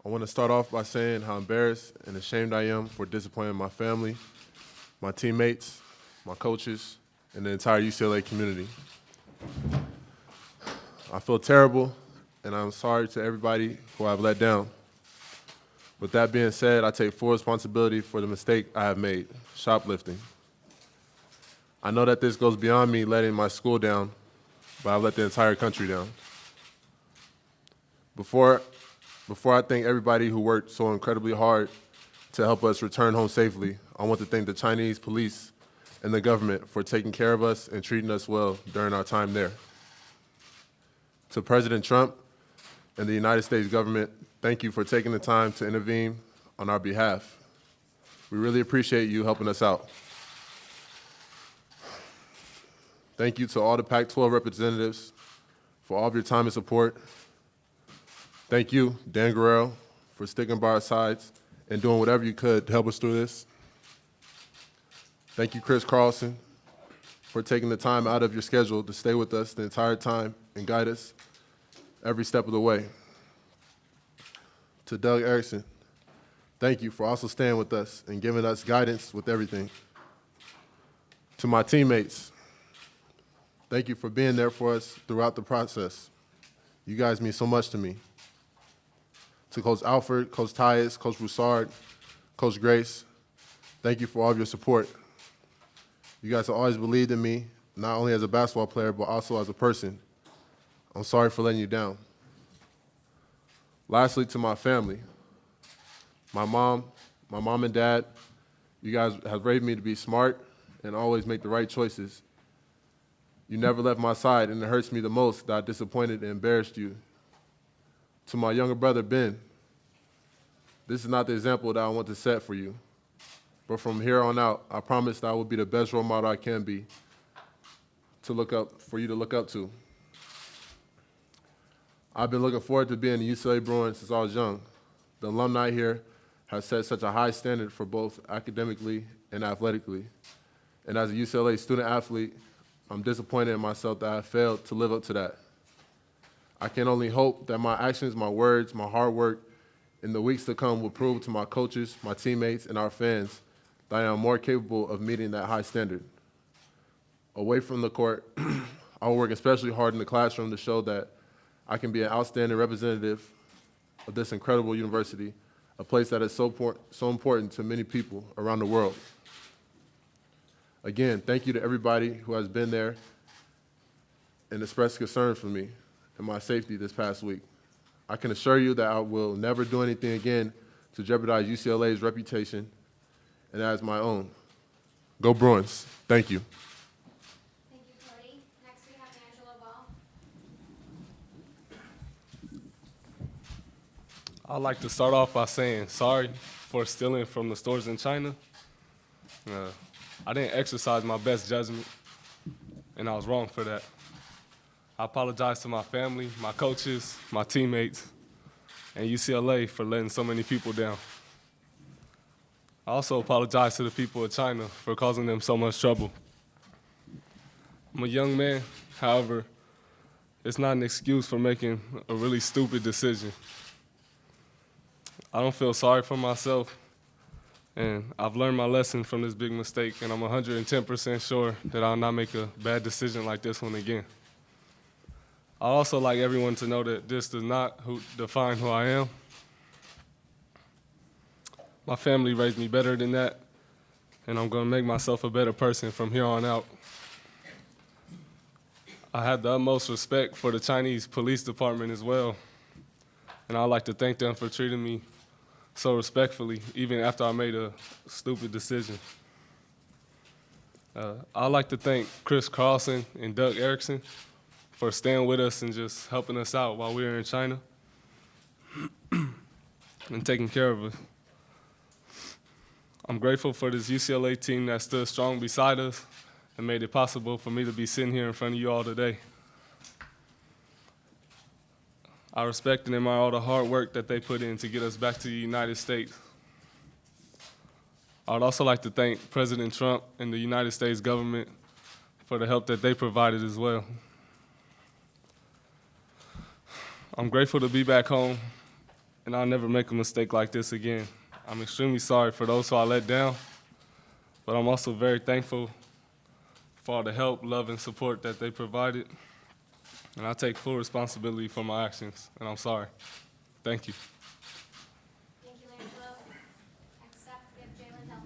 I want to start off by saying how embarrassed and ashamed I am for disappointing my family, my teammates, my coaches, and the entire UCLA community. I feel terrible, and I'm sorry to everybody who I've let down. With that being said, I take full responsibility for the mistake I have made, shoplifting. I know that this goes beyond me letting my school down, but I've let the entire country down. Before I thank everybody who worked so incredibly hard to help us return home safely, I want to thank the Chinese police and the government for taking care of us and treating us well during our time there. To President Trump and the United States government, thank you for taking the time to intervene on our behalf. We really appreciate you helping us out. Thank you to all the Pac-12 representatives for all of your time and support. Thank you, Dan Guerrero, for sticking by our sides and doing whatever you could to help us through this. Thank you, Chris Carlson, for taking the time out of your schedule to stay with us the entire time and guide us every step of the way. To Doug Erickson, thank you for also staying with us and giving us guidance with everything. To my teammates, thank you for being there for us throughout the process. You guys mean so much to me. To Coach Alford, Coach Tyus, Coach Broussard, Coach Grace, thank you for all of your support. You guys have always believed in me, not only as a basketball player, but also as a person. I'm sorry for letting you down. Lastly, to my family, my mom and dad, you guys have raised me to be smart and always make the right choices. You never left my side, and it hurts me the most that I disappointed and embarrassed you. To my younger brother, Ben, this is not the example that I want to set for you. But from here on out, I promise that I will be the best role model I can be for you to look up to. I've been looking forward to being a UCLA Bruin since I was young. The alumni here have set such a high standard for both academically and athletically. And as a UCLA student athlete, I'm disappointed in myself that I failed to live up to that. I can only hope that my actions, my words, my hard work in the weeks to come will prove to my coaches, my teammates, and our fans that I am more capable of meeting that high standard. Away from the court, I will work especially hard in the classroom to show that I can be an outstanding representative of this incredible university, a place that is so important to many people around the world. Again, thank you to everybody who has been there and expressed concern for me and my safety this past week. I can assure you that I will never do anything again to jeopardize UCLA's reputation and as my own. Go Bruins. Thank you. Thank you, Cody. Next we have LiAngelo Ball. I'd like to start off by saying sorry for stealing from the stores in China. I didn't exercise my best judgment, and I was wrong for that. I apologize to my family, my coaches, my teammates, and UCLA for letting so many people down. I also apologize to the people of China for causing them so much trouble. I'm a young man, however, it's not an excuse for making a really stupid decision. I don't feel sorry for myself, and I've learned my lesson from this big mistake, and I'm 110% sure that I'll not make a bad decision like this one again. I'd also like everyone to know that this does not define who I am. My family raised me better than that, and I'm going to make myself a better person from here on out. I have the utmost respect for the Chinese police department as well, and I'd like to thank them for treating me so respectfully, even after I made a stupid decision. I'd like to thank Chris Carlson and Doug Erickson for staying with us and just helping us out while we were in China and taking care of us. I'm grateful for this UCLA team that stood strong beside us and made it possible for me to be sitting here in front of you all today. I respect and admire all the hard work that they put in to get us back to the United States. I would also like to thank President Trump and the United States government for the help that they provided as well. I'm grateful to be back home and I'll never make a mistake like this again. I'm extremely sorry for those who I let down, but I'm also very thankful for all the help, love, and support that they provided. And I take full responsibility for my actions, and I'm sorry. Thank you. Thank you, LiAngelo. Next up, we have Jalen Hill.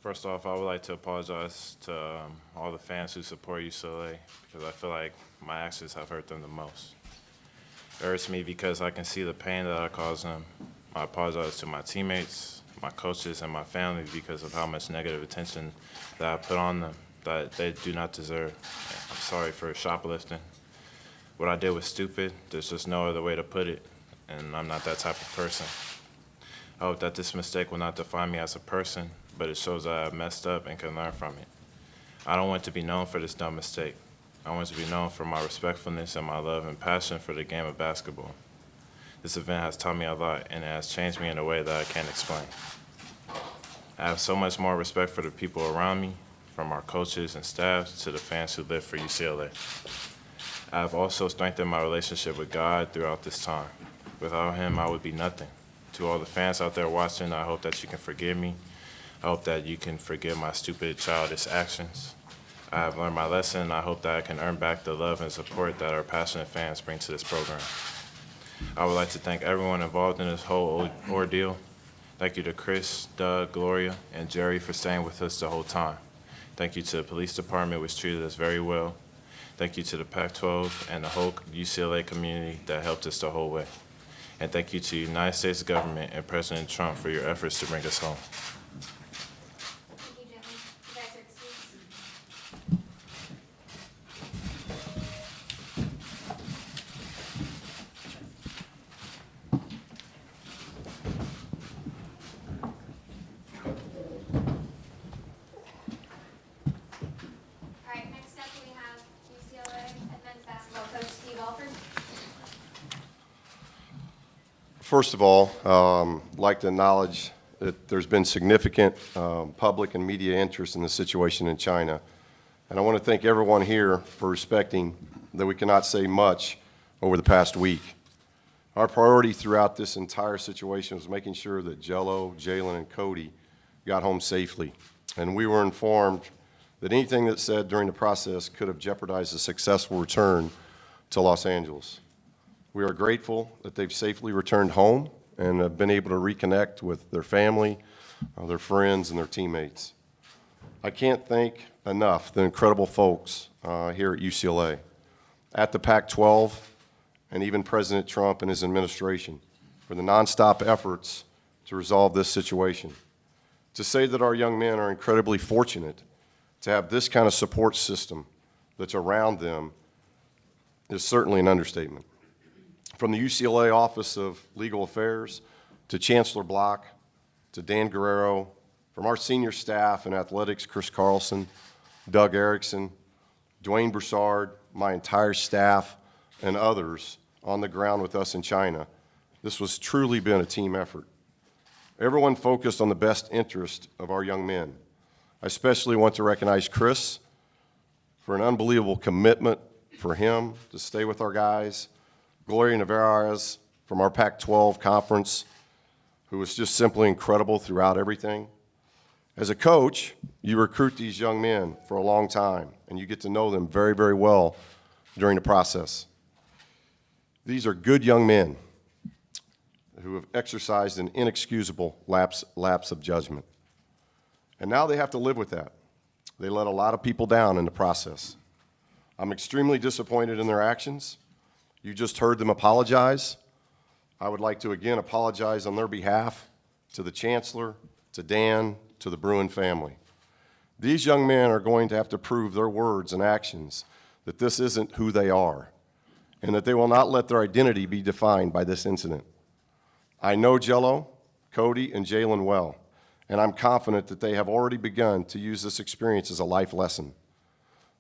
First off, I would like to apologize to all the fans who support UCLA because I feel like my actions have hurt them the most. It hurts me because I can see the pain that I caused them. I apologize to my teammates, my coaches, and my family because of how much negative attention that I put on them that they do not deserve. I'm sorry for shoplifting. What I did was stupid. There's just no other way to put it, and I'm not that type of person. I hope that this mistake will not define me as a person, but it shows that I've messed up and can learn from it. I don't want to be known for this dumb mistake. I want to be known for my respectfulness and my love and passion for the game of basketball. This event has taught me a lot, and it has changed me in a way that I can't explain. I have so much more respect for the people around me, from our coaches and staff to the fans who live for UCLA. I have also strengthened my relationship with God throughout this time. Without him, I would be nothing. To all the fans out there watching, I hope that you can forgive me. I hope that you can forgive my stupid, childish actions. I have learned my lesson, and I hope that I can earn back the love and support that our passionate fans bring to this program. I would like to thank everyone involved in this whole ordeal. Thank you to Chris, Doug, Gloria, and Jerry for staying with us the whole time. Thank you to the police department, which treated us very well. Thank you to the Pac-12 and the whole UCLA community that helped us the whole way. And thank you to the United States government and President Trump for your efforts to bring us home. Thank you, Jalen. You guys are excused. All right, next up we have UCLA head men's basketball coach Steve Alford. First of all, I'd like to acknowledge that there's been significant public and media interest in the situation in China. And I want to thank everyone here for respecting that we cannot say much over the past week. Our priority throughout this entire situation was making sure that Jello, Jalen, and Cody got home safely. And we were informed that anything that's said during the process could have jeopardized a successful return to Los Angeles. We are grateful that they've safely returned home and have been able to reconnect with their family, their friends, and their teammates. I can't thank enough the incredible folks here at UCLA, at the Pac-12, and even President Trump and his administration for the nonstop efforts to resolve this situation. To say that our young men are incredibly fortunate to have this kind of support system that's around them is certainly an understatement. From the UCLA Office of Legal Affairs to Chancellor Block to Dan Guerrero, from our senior staff in athletics, Chris Carlson, Doug Erickson, Dwayne Broussard, my entire staff, and others on the ground with us in China, this was truly been a team effort. Everyone focused on the best interest of our young men. I especially want to recognize Chris for an unbelievable commitment for him to stay with our guys, Gloria Navarez from our Pac-12 conference, who was just simply incredible throughout everything. As a coach, you recruit these young men for a long time, and you get to know them very, very well during the process. These are good young men who have exercised an inexcusable lapse of judgment. And now they have to live with that. They let a lot of people down in the process. I'm extremely disappointed in their actions. You just heard them apologize. I would like to again apologize on their behalf to the Chancellor, to Dan, to the Bruin family. These young men are going to have to prove their words and actions that this isn't who they are, and that they will not let their identity be defined by this incident. I know Jello, Cody, and Jalen well, and I'm confident that they have already begun to use this experience as a life lesson.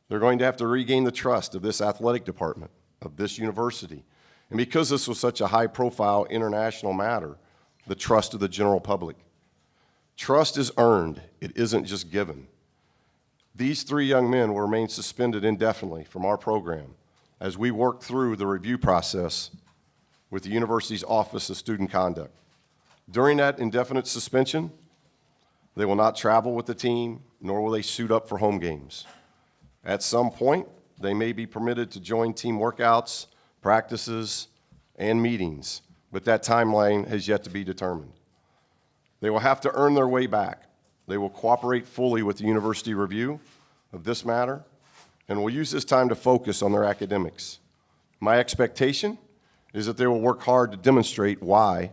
They're going to have to regain the trust of this athletic department, of this university, and because this was such a high-profile international matter, the trust of the general public. Trust is earned, it isn't just given. These three young men will remain suspended indefinitely from our program as we work through the review process with the university's Office of Student Conduct. During that indefinite suspension, they will not travel with the team, nor will they suit up for home games. At some point, they may be permitted to join team workouts, practices, and meetings, but that timeline has yet to be determined. They will have to earn their way back. They will cooperate fully with the university review of this matter and will use this time to focus on their academics. My expectation is that they will work hard to demonstrate why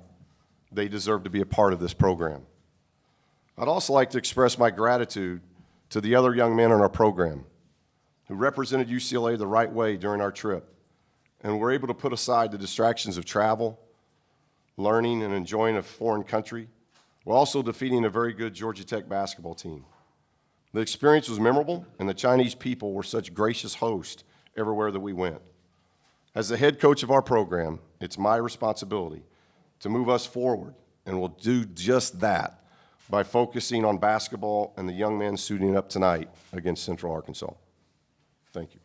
they deserve to be a part of this program. I'd also like to express my gratitude to the other young men in our program who represented UCLA the right way during our trip and were able to put aside the distractions of travel, learning, and enjoying a foreign country, while also defeating a very good Georgia Tech basketball team. The experience was memorable, and the Chinese people were such gracious hosts everywhere that we went. As the head coach of our program, it's my responsibility to move us forward, and we'll do just that by focusing on basketball and the young men suiting up tonight against Central Arkansas. Thank you.